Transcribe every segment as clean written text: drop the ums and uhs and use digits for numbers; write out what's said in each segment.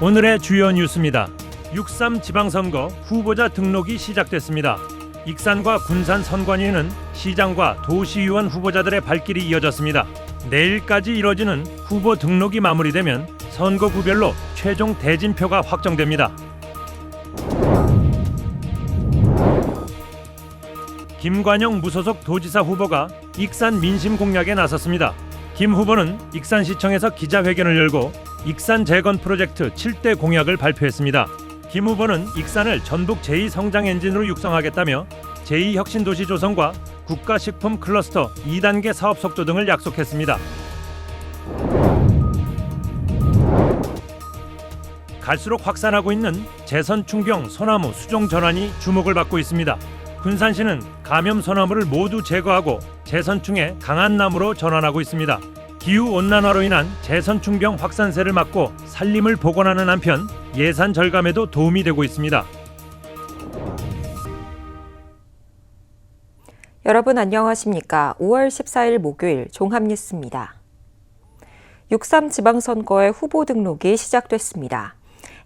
오늘의 주요 뉴스입니다. 6.3 지방선거 후보자 등록이 시작됐습니다. 익산과 군산 선관위에는 시장과 도시의원 후보자들의 발길이 이어졌습니다. 내일까지 이뤄지는 후보 등록이 마무리되면 선거구별로 최종 대진표가 확정됩니다. 김관영 무소속 도지사 후보가 익산 민심 공략에 나섰습니다. 김 후보는 익산시청에서 기자회견을 열고 익산 재건 프로젝트 7대 공약을 발표했습니다. 김 후보는 익산을 전북 제2성장 엔진으로 육성하겠다며 제2혁신도시 조성과 국가식품 클러스터 2단계 사업 속도 등을 약속했습니다. 갈수록 확산하고 있는 재선 충병 소나무 수종 전환이 주목을 받고 있습니다. 군산시는 감염 소나무를 모두 제거하고 재선충에 강한 나무로 전환하고 있습니다. 기후온난화로 인한 재선충병 확산세를 막고 산림을 복원하는 한편 예산 절감에도 도움이 되고 있습니다. 여러분 안녕하십니까? 5월 14일 목요일 종합뉴스입니다. 6.3 지방선거의 후보 등록이 시작됐습니다.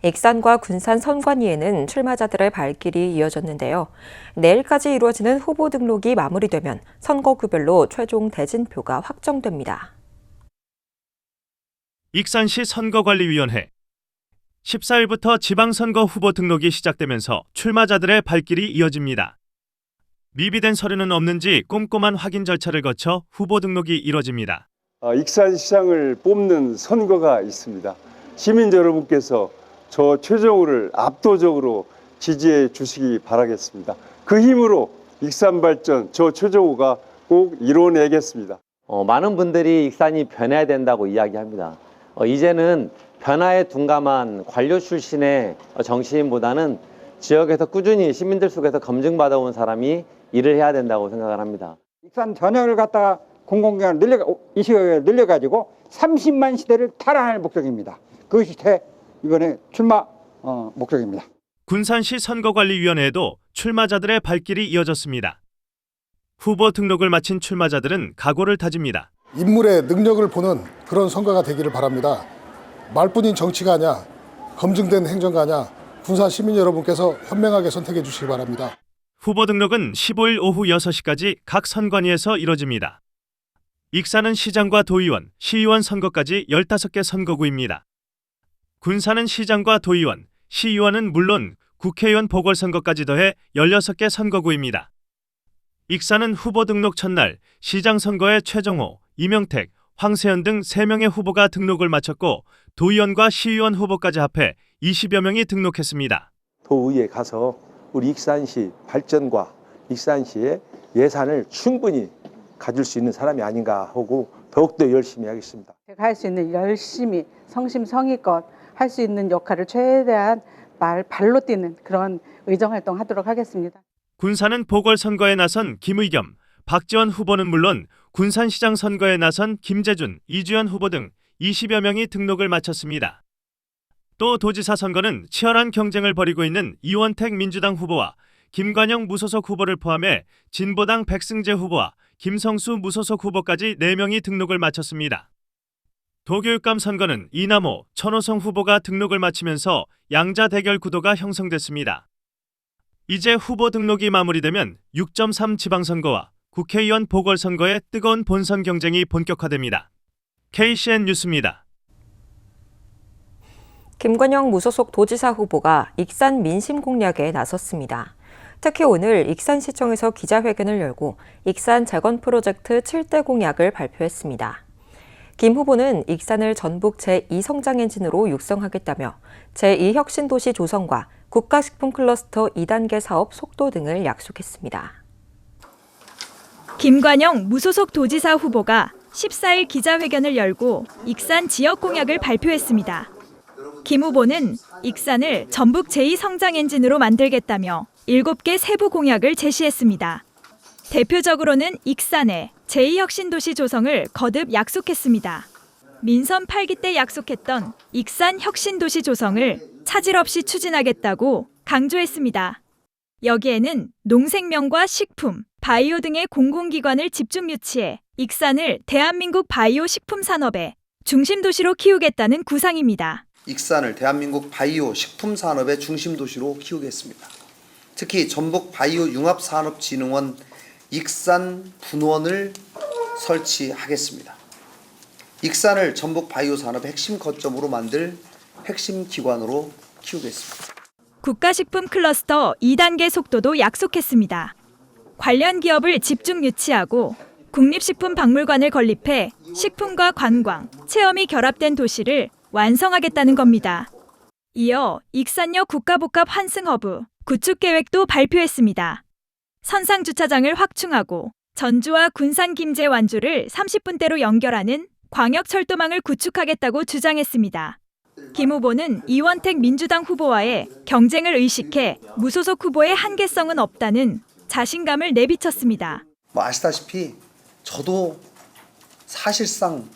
익산과 군산 선관위에는 출마자들의 발길이 이어졌는데요. 내일까지 이루어지는 후보 등록이 마무리되면 선거구별로 최종 대진표가 확정됩니다. 익산시 선거관리위원회 14일부터 지방선거 후보 등록이 시작되면서 출마자들의 발길이 이어집니다. 미비된 서류는 없는지 꼼꼼한 확인 절차를 거쳐 후보 등록이 이뤄집니다. 익산시장을 뽑는 선거가 있습니다. 시민 여러분께서 저 최정우를 압도적으로 지지해 주시기 바라겠습니다. 그 힘으로 익산 발전 저 최정우가 꼭 이뤄내겠습니다. 많은 분들이 익산이 변해야 된다고 이야기합니다. 이제는 변화에 둔감한 관료 출신의 정치인보다는 지역에서 꾸준히 시민들 속에서 검증받아온 사람이 일을 해야 된다고 생각을 합니다. 익산 전역을 갖다가 공공기관을 늘려가지고 30만 시대를 탈환할 목적입니다. 그것이 이번에 출마 목적입니다. 군산시 선거관리위원회에도 출마자들의 발길이 이어졌습니다. 후보 등록을 마친 출마자들은 각오를 다집니다. 인물의 능력을 보는 그런 선거가 되기를 바랍니다. 말뿐인 정치가 아니야, 검증된 행정가 아니야, 군산 시민 여러분께서 현명하게 선택해 주시기 바랍니다. 후보 등록은 15일 오후 6시까지 각 선관위에서 이뤄집니다. 익산은 시장과 도의원, 시의원 선거까지 15개 선거구입니다. 군산은 시장과 도의원, 시의원은 물론 국회의원 보궐선거까지 더해 16개 선거구입니다. 익산은 후보 등록 첫날 시장 선거에 최정호, 이명택, 황세현 등 3명의 후보가 등록을 마쳤고 도의원과 시의원 후보까지 합해 20여 명이 등록했습니다. 도의회에 가서 우리 익산시 발전과 익산시의 예산을 충분히 가질 수 있는 사람이 아닌가 하고 더욱더 열심히 하겠습니다. 제가 할 수 있는 열심히 성심성의껏 할 수 있는 역할을 최대한 발로 뛰는 그런 의정활동 하도록 하겠습니다. 군산은 보궐선거에 나선 김의겸, 박지원 후보는 물론 군산시장 선거에 나선 김재준, 이주연 후보 등 20여 명이 등록을 마쳤습니다. 또 도지사 선거는 치열한 경쟁을 벌이고 있는 이원택 민주당 후보와 김관영 무소속 후보를 포함해 진보당 백승재 후보와 김성수 무소속 후보까지 4명이 등록을 마쳤습니다. 도교육감 선거는 이남호, 천호성 후보가 등록을 마치면서 양자 대결 구도가 형성됐습니다. 이제 후보 등록이 마무리되면 6.3 지방선거와 국회의원 보궐선거의 뜨거운 본선 경쟁이 본격화됩니다. KCN 뉴스입니다. 김관영 무소속 도지사 후보가 익산 민심 공략에 나섰습니다. 특히 오늘 익산시청에서 기자회견을 열고 익산 재건 프로젝트 7대 공약을 발표했습니다. 김 후보는 익산을 전북 제2성장 엔진으로 육성하겠다며 제2혁신도시 조성과 국가식품 클러스터 2단계 사업 속도 등을 약속했습니다. 김관영 무소속 도지사 후보가 14일 기자회견을 열고 익산 지역 공약을 발표했습니다. 김 후보는 익산을 전북 제2성장 엔진으로 만들겠다며 7개 세부 공약을 제시했습니다. 대표적으로는 익산에 제2혁신도시 조성을 거듭 약속했습니다. 민선 8기 때 약속했던 익산 혁신도시 조성을 차질 없이 추진하겠다고 강조했습니다. 여기에는 농생명과 식품, 바이오 등의 공공기관을 집중 유치해 익산을 대한민국 바이오 식품 산업의 중심 도시로 키우겠다는 구상입니다. 익산을 대한민국 바이오 식품 산업의 중심 도시로 키우겠습니다. 특히 전북 바이오 융합산업진흥원 익산 분원을 설치하겠습니다. 익산을 전북 바이오 산업의 핵심 거점으로 만들 핵심 기관으로 키우겠습니다. 국가식품 클러스터 2단계 속도도 약속했습니다. 관련 기업을 집중 유치하고 국립식품박물관을 건립해 식품과 관광, 체험이 결합된 도시를 완성하겠다는 겁니다. 이어 익산역 국가복합 환승허브 구축 계획도 발표했습니다. 선상주차장을 확충하고 전주와 군산 김제 완주를 30분대로 연결하는 광역철도망을 구축하겠다고 주장했습니다. 김 후보는 이원택 민주당 후보와의 경쟁을 의식해 무소속 후보의 한계성은 없다는 자신감을 내비쳤습니다. 아시다시피 저도 사실상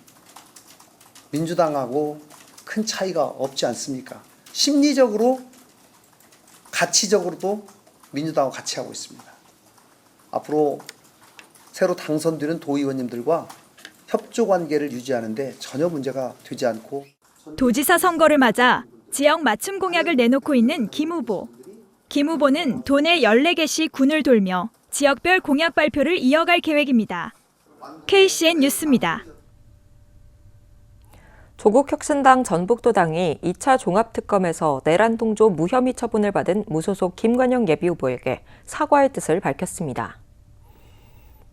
민주당하고 큰 차이가 없지 않습니까? 심리적으로, 가치적으로도 민주당하고 같이 하고 있습니다. 앞으로 새로 당선되는 도의원님들과 협조 관계를 유지하는데 전혀 문제가 되지 않고 도지사 선거를 맞아 지역 맞춤 공약을 내놓고 있는 김 후보. 김 후보는 도내 14개시 군을 돌며 지역별 공약 발표를 이어갈 계획입니다. KCN 뉴스입니다. 조국혁신당 전북도당이 2차 종합특검에서 내란 동조 무혐의 처분을 받은 무소속 김관영 예비후보에게 사과의 뜻을 밝혔습니다.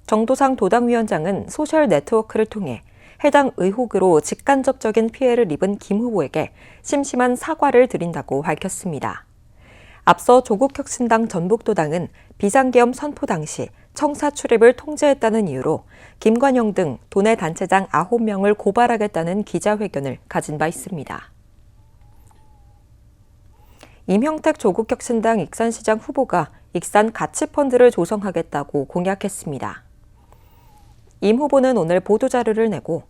정도상 도당위원장은 소셜네트워크를 통해 해당 의혹으로 직간접적인 피해를 입은 김 후보에게 심심한 사과를 드린다고 밝혔습니다. 앞서 조국혁신당 전북도당은 비상계엄 선포 당시 청사 출입을 통제했다는 이유로 김관영 등 도내 단체장 9명을 고발하겠다는 기자회견을 가진 바 있습니다. 임형택 조국혁신당 익산시장 후보가 익산 가치펀드를 조성하겠다고 공약했습니다. 임 후보는 오늘 보도자료를 내고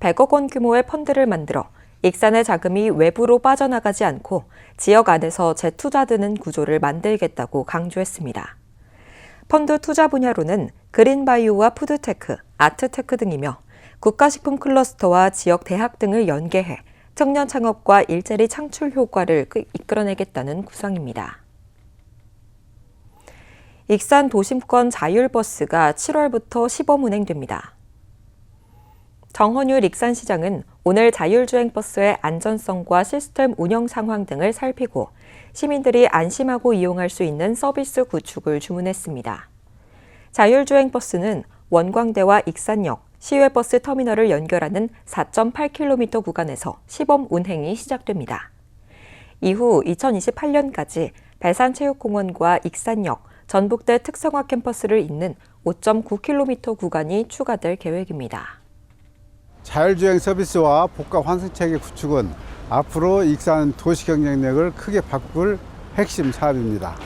100억 원 규모의 펀드를 만들어 익산의 자금이 외부로 빠져나가지 않고 지역 안에서 재투자되는 구조를 만들겠다고 강조했습니다. 펀드 투자 분야로는 그린바이오와 푸드테크, 아트테크 등이며 국가식품 클러스터와 지역 대학 등을 연계해 청년 창업과 일자리 창출 효과를 이끌어내겠다는 구상입니다. 익산 도심권 자율버스가 7월부터 시범 운행됩니다. 정헌율 익산시장은 오늘 자율주행버스의 안전성과 시스템 운영 상황 등을 살피고 시민들이 안심하고 이용할 수 있는 서비스 구축을 주문했습니다. 자율주행버스는 원광대와 익산역, 시외버스 터미널을 연결하는 4.8km 구간에서 시범 운행이 시작됩니다. 이후 2028년까지 배산체육공원과 익산역, 전북대 특성화 캠퍼스를 잇는 5.9km 구간이 추가될 계획입니다. 자율주행 서비스와 복합 환승체계 구축은 앞으로 익산 도시경쟁력을 크게 바꿀 핵심 사업입니다.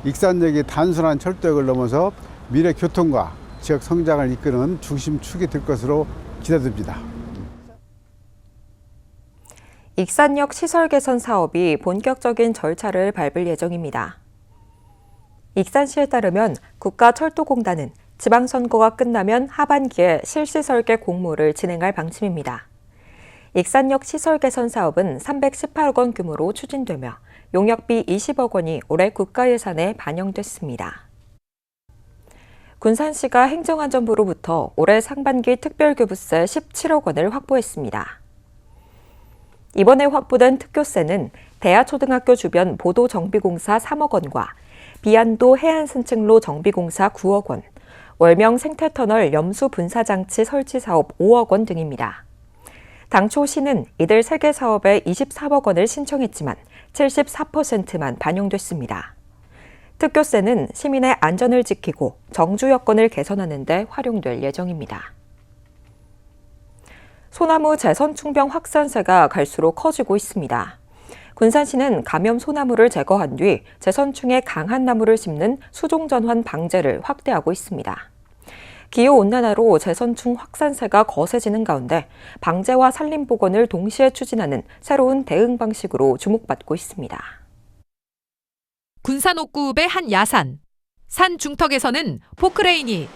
익산역이 단순한 철도역을 넘어서 미래 교통과 지역 성장을 이끄는 중심축이 될 것으로 기대됩니다. 익산역 시설 개선 사업이 본격적인 절차를 밟을 예정입니다. 익산시에 따르면 국가철도공단은 지방선거가 끝나면 하반기에 실시설계 공모를 진행할 방침입니다. 익산역 시설 개선 사업은 318억 원 규모로 추진되며 용역비 20억 원이 올해 국가 예산에 반영됐습니다. 군산시가 행정안전부로부터 올해 상반기 특별교부세 17억 원을 확보했습니다. 이번에 확보된 특교세는 대하초등학교 주변 보도정비공사 3억 원과 비안도 해안산책로 정비공사 9억 원, 월명 생태터널 염수 분사장치 설치 사업 5억 원 등입니다. 당초 시는 이들 3개 사업에 24억 원을 신청했지만 74%만 반영됐습니다. 특교세는 시민의 안전을 지키고 정주 여건을 개선하는 데 활용될 예정입니다. 소나무 재선충병 확산세가 갈수록 커지고 있습니다. 군산시는 감염 소나무를 제거한 뒤 재선충에 강한 나무를 심는 수종전환 방제를 확대하고 있습니다. 기후온난화로 재선충 확산세가 거세지는 가운데 방제와 산림복원을 동시에 추진하는 새로운 대응 방식으로 주목받고 있습니다. 군산 옥구읍의 한 야산. 산 중턱에서는 포크레인이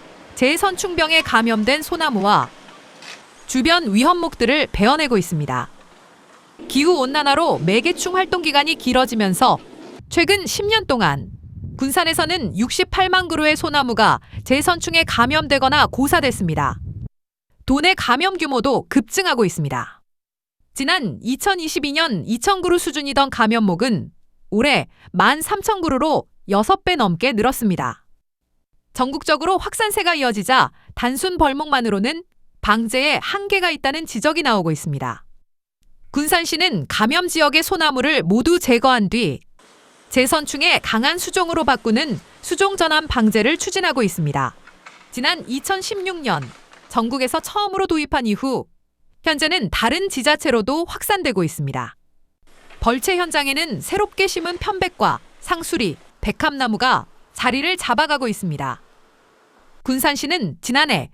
기후온난화로 매개충 활동 기간이 길어지면서 최근 10년 동안 군산에서는 68만 그루의 소나무가 재선충에 감염되거나 고사됐습니다. 도내 감염 규모도 급증하고 있습니다. 지난 2022년 2,000그루 수준이던 감염목은 올해 13,000그루로 6배 넘게 늘었습니다. 전국적으로 확산세가 이어지자 단순 벌목만으로는 방제에 한계가 있다는 지적이 나오고 있습니다. 군산시는 감염 지역의 소나무를 모두 제거한 뒤 재선충의 강한 수종으로 바꾸는 수종 전환 방제를 추진하고 있습니다. 지난 2016년 전국에서 처음으로 도입한 이후 현재는 다른 지자체로도 확산되고 있습니다. 벌채 현장에는 새롭게 심은 편백과 상수리, 백합나무가 자리를 잡아가고 있습니다. 군산시는 지난해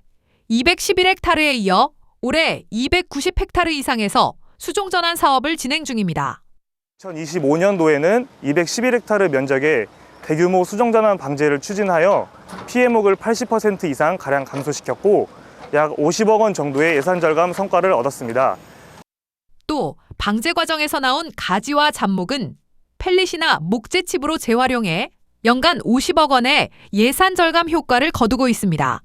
211헥타르에 이어 올해 290헥타르 이상에서 수종 전환 사업을 진행 중입니다. 2025년도에는 211헥타르 면적의 대규모 수종전환 방제를 추진하여 피해목을 80% 이상 가량 감소시켰고 약 50억 원 정도의 예산 절감 성과를 얻었습니다. 또 방제 과정에서 나온 가지와 잡목은 펠릿이나 목재칩으로 재활용해 연간 50억 원의 예산 절감 효과를 거두고 있습니다.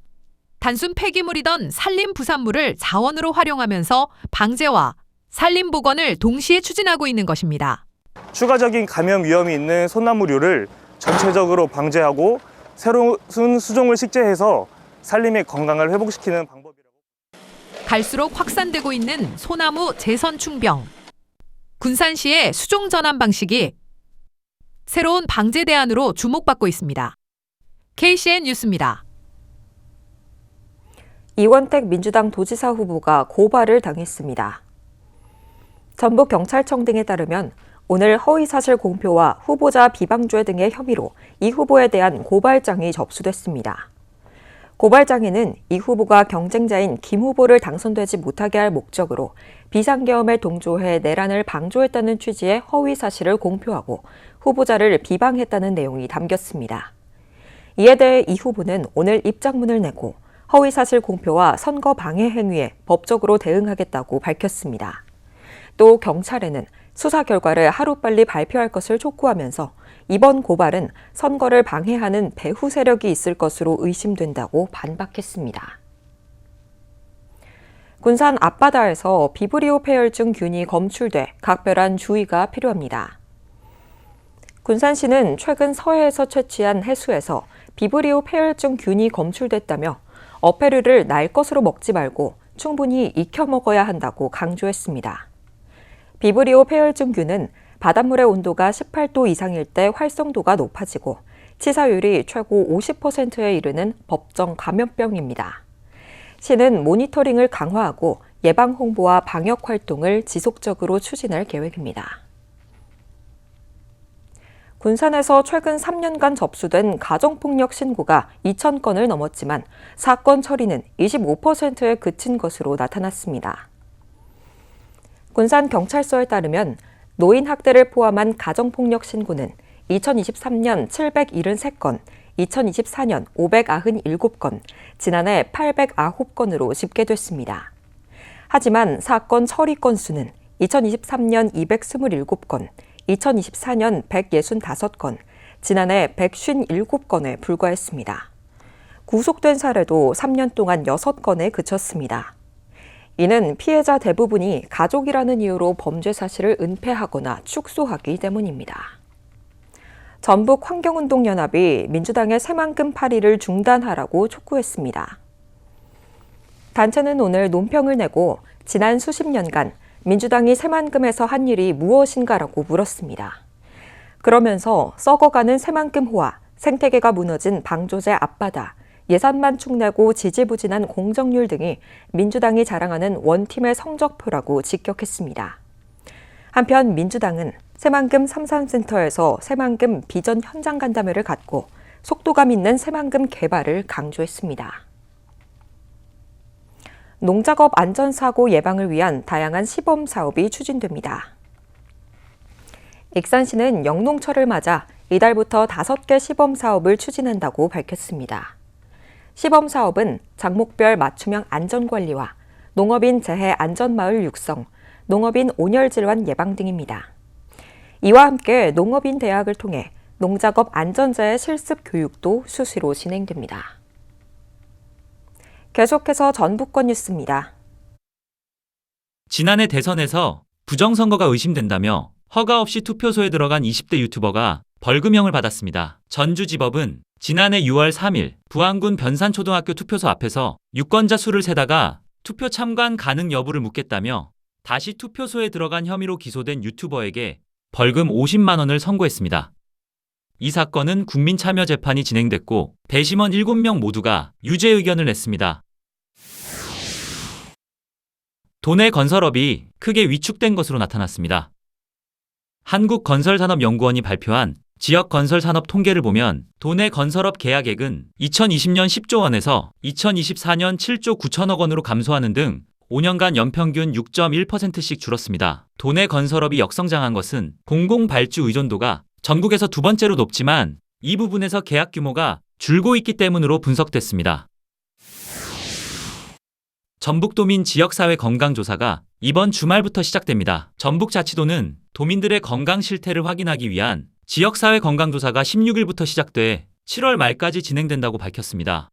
단순 폐기물이던 산림 부산물을 자원으로 활용하면서 방제와 산림 복원을 동시에 추진하고 있는 것입니다. 추가적인 감염 위험이 있는 소나무류를 전체적으로 방제하고 새로운 수종을 식재해서 산림의 건강을 회복시키는 방법이라고. 갈수록 확산되고 있는 소나무 재선충병. 군산시의 수종 전환 방식이 새로운 방제 대안으로 주목받고 있습니다. KCN 뉴스입니다. 이원택 민주당 도지사 후보가 고발을 당했습니다. 전북경찰청 등에 따르면 오늘 허위사실 공표와 후보자 비방죄 등의 혐의로 이 후보에 대한 고발장이 접수됐습니다. 고발장에는 이 후보가 경쟁자인 김 후보를 당선되지 못하게 할 목적으로 비상계엄에 동조해 내란을 방조했다는 취지의 허위사실을 공표하고 후보자를 비방했다는 내용이 담겼습니다. 이에 대해 이 후보는 오늘 입장문을 내고 허위사실 공표와 선거 방해 행위에 법적으로 대응하겠다고 밝혔습니다. 또 경찰에는 수사 결과를 하루빨리 발표할 것을 촉구하면서 이번 고발은 선거를 방해하는 배후 세력이 있을 것으로 의심된다고 반박했습니다. 군산 앞바다에서 비브리오 폐혈증 균이 검출돼 각별한 주의가 필요합니다. 군산시는 최근 서해에서 채취한 해수에서 비브리오 폐혈증 균이 검출됐다며 어패류를 날 것으로 먹지 말고 충분히 익혀 먹어야 한다고 강조했습니다. 비브리오 폐혈증균은 바닷물의 온도가 18도 이상일 때 활성도가 높아지고 치사율이 최고 50%에 이르는 법정 감염병입니다. 시는 모니터링을 강화하고 예방 홍보와 방역 활동을 지속적으로 추진할 계획입니다. 군산에서 최근 3년간 접수된 가정폭력 신고가 2,000건을 넘었지만 사건 처리는 25%에 그친 것으로 나타났습니다. 군산경찰서에 따르면 노인 학대를 포함한 가정폭력 신고는 2023년 773건, 2024년 597건, 지난해 809건으로 집계됐습니다. 하지만 사건 처리 건수는 2023년 227건, 2024년 165건, 지난해 157건에 불과했습니다. 구속된 사례도 3년 동안 6건에 그쳤습니다. 이는 피해자 대부분이 가족이라는 이유로 범죄 사실을 은폐하거나 축소하기 때문입니다. 전북환경운동연합이 민주당의 새만금 파리를 중단하라고 촉구했습니다. 단체는 오늘 논평을 내고 지난 수십 년간 민주당이 새만금에서 한 일이 무엇인가라고 물었습니다. 그러면서 썩어가는 새만금호와 생태계가 무너진 방조제 앞바다, 예산만 축내고 지지부진한 공정률 등이 민주당이 자랑하는 원팀의 성적표라고 직격했습니다. 한편 민주당은 새만금 삼산센터에서 새만금 비전 현장 간담회를 갖고 속도감 있는 새만금 개발을 강조했습니다. 농작업 안전사고 예방을 위한 다양한 시범 사업이 추진됩니다. 익산시는 영농철을 맞아 이달부터 5개 시범 사업을 추진한다고 밝혔습니다. 시범 사업은 작목별 맞춤형 안전관리와 농업인 재해 안전마을 육성, 농업인 온열 질환 예방 등입니다. 이와 함께 농업인 대학을 통해 농작업 안전자의 실습 교육도 수시로 진행됩니다. 계속해서 전북권 뉴스입니다. 지난해 대선에서 부정선거가 의심된다며 허가 없이 투표소에 들어간 20대 유튜버가 벌금형을 받았습니다. 전주지법은 지난해 6월 3일 부안군 변산초등학교 투표소 앞에서 유권자 수를 세다가 투표 참관 가능 여부를 묻겠다며 다시 투표소에 들어간 혐의로 기소된 유튜버에게 벌금 50만 원을 선고했습니다. 이 사건은 국민참여재판이 진행됐고 배심원 7명 모두가 유죄 의견을 냈습니다. 도내 건설업이 크게 위축된 것으로 나타났습니다. 한국건설산업연구원이 발표한 지역건설산업 통계를 보면 도내 건설업 계약액은 2020년 10조 원에서 2024년 7조 9천억 원으로 감소하는 등 5년간 연평균 6.1%씩 줄었습니다. 도내 건설업이 역성장한 것은 공공발주 의존도가 전국에서 두 번째로 높지만 이 부분에서 계약 규모가 줄고 있기 때문으로 분석됐습니다. 전북도민 지역사회 건강조사가 이번 주말부터 시작됩니다. 전북자치도는 도민들의 건강 실태를 확인하기 위한 지역사회 건강조사가 16일부터 시작돼 7월 말까지 진행된다고 밝혔습니다.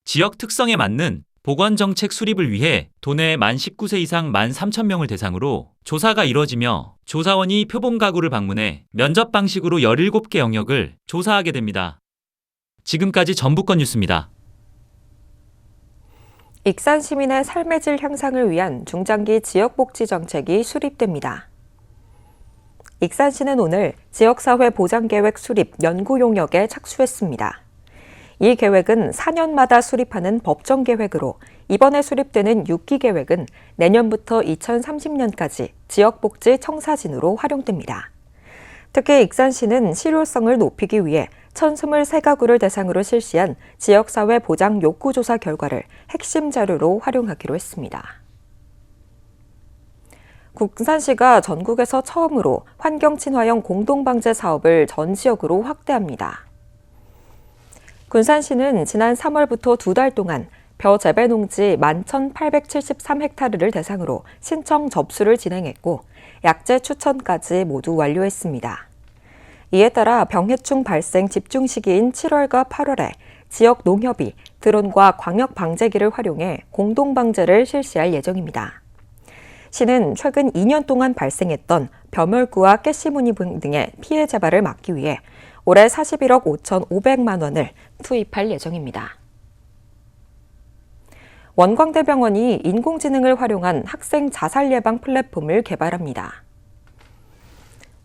지역 특성에 맞는 보건정책 수립을 위해 도내 만 19세 이상 13,000명을 대상으로 조사가 이뤄지며 조사원이 표본가구를 방문해 면접 방식으로 17개 영역을 조사하게 됩니다. 지금까지 전북권 뉴스입니다. 익산 시민의 삶의 질 향상을 위한 중장기 지역복지 정책이 수립됩니다. 익산시는 오늘 지역사회 보장계획 수립 연구 용역에 착수했습니다. 이 계획은 4년마다 수립하는 법정 계획으로 이번에 수립되는 6기 계획은 내년부터 2030년까지 지역복지 청사진으로 활용됩니다. 특히 익산시는 실효성을 높이기 위해 1,023가구를 대상으로 실시한 지역사회 보장 욕구조사 결과를 핵심 자료로 활용하기로 했습니다. 군산시가 전국에서 처음으로 환경친화형 공동방제 사업을 전 지역으로 확대합니다. 군산시는 지난 3월부터 2달 동안 벼 재배 농지 11,873헥타르를 대상으로 신청 접수를 진행했고 약재 추천까지 모두 완료했습니다. 이에 따라 병해충 발생 집중 시기인 7월과 8월에 지역 농협이 드론과 광역 방제기를 활용해 공동 방제를 실시할 예정입니다. 시는 최근 2년 동안 발생했던 벼멸구와 가시무늬 등의 피해 재발을 막기 위해 올해 41억 5,500만 원을 투입할 예정입니다. 원광대병원이 인공지능을 활용한 학생 자살 예방 플랫폼을 개발합니다.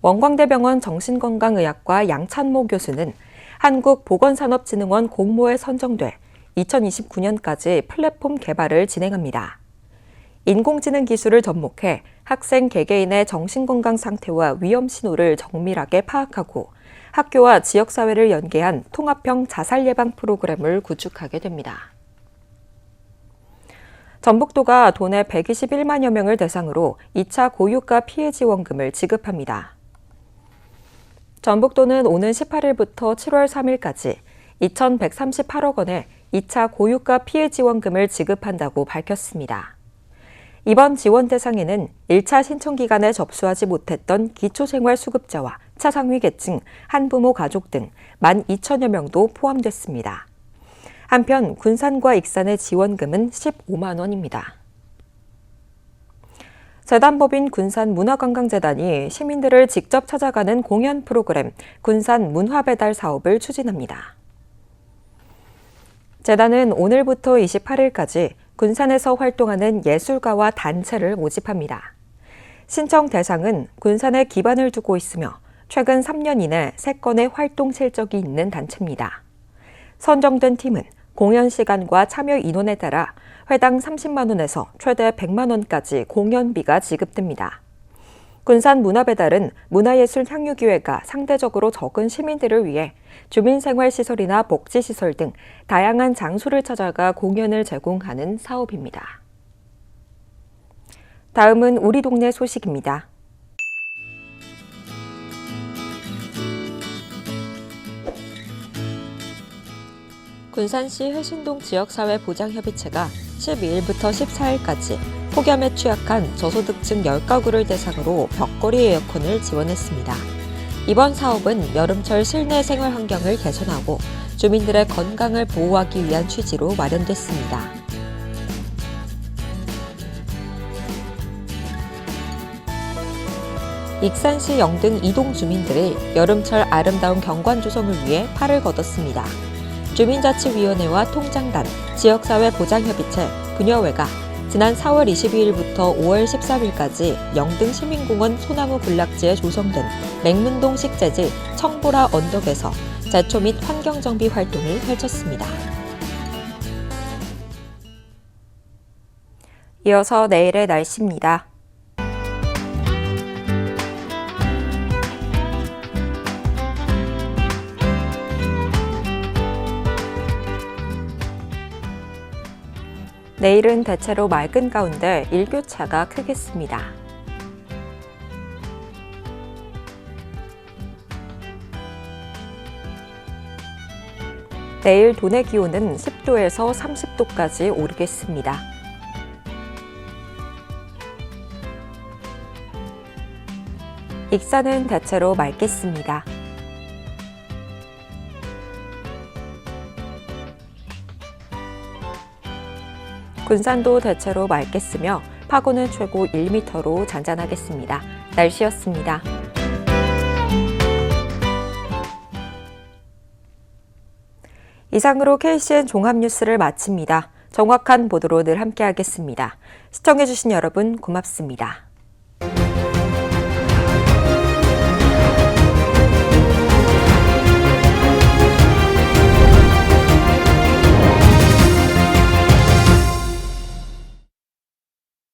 원광대병원 정신건강의학과 양찬모 교수는 한국보건산업진흥원 공모에 선정돼 2029년까지 플랫폼 개발을 진행합니다. 인공지능 기술을 접목해 학생 개개인의 정신건강 상태와 위험 신호를 정밀하게 파악하고 학교와 지역사회를 연계한 통합형 자살 예방 프로그램을 구축하게 됩니다. 전북도가 도내 121만여 명을 대상으로 2차 고유가 피해 지원금을 지급합니다. 전북도는 오는 18일부터 7월 3일까지 2,138억 원의 2차 고유가 피해 지원금을 지급한다고 밝혔습니다. 이번 지원 대상에는 1차 신청 기간에 접수하지 못했던 기초생활수급자와 차상위 계층, 한부모 가족 등 12,000여 명도 포함됐습니다. 한편 군산과 익산의 지원금은 15만 원입니다. 재단법인 군산문화관광재단이 시민들을 직접 찾아가는 공연 프로그램 군산 문화배달 사업을 추진합니다. 재단은 오늘부터 28일까지 군산에서 활동하는 예술가와 단체를 모집합니다. 신청 대상은 군산에 기반을 두고 있으며 최근 3년 이내 3건의 활동 실적이 있는 단체입니다. 선정된 팀은 공연 시간과 참여 인원에 따라 회당 30만 원에서 최대 100만 원까지 공연비가 지급됩니다. 군산 문화배달은 문화예술 향유기회가 상대적으로 적은 시민들을 위해 주민생활시설이나 복지시설 등 다양한 장소를 찾아가 공연을 제공하는 사업입니다. 다음은 우리 동네 소식입니다. 군산시 회신동 지역사회보장협의체가 12일부터 14일까지 폭염에 취약한 저소득층 10가구를 대상으로 벽걸이 에어컨을 지원했습니다. 이번 사업은 여름철 실내 생활 환경을 개선하고 주민들의 건강을 보호하기 위한 취지로 마련됐습니다. 익산시 영등 이동 주민들이 여름철 아름다운 경관 조성을 위해 팔을 걷었습니다. 주민자치위원회와 통장단, 지역사회 보장협의체, 부녀회가 지난 4월 22일부터 5월 13일까지 영등 시민공원 소나무 군락지에 조성된 맹문동 식재지 청보라 언덕에서 제초 및 환경정비 활동을 펼쳤습니다. 이어서 내일의 날씨입니다. 내일은 대체로 맑은 가운데 일교차가 크겠습니다. 내일 도내 기온은 10도에서 30도까지 오르겠습니다. 익산은 대체로 맑겠습니다. 군산도 대체로 맑겠으며 파고는 최고 1m로 잔잔하겠습니다. 날씨였습니다. 이상으로 KCN 종합뉴스를 마칩니다. 정확한 보도로 늘 함께하겠습니다. 시청해주신 여러분 고맙습니다.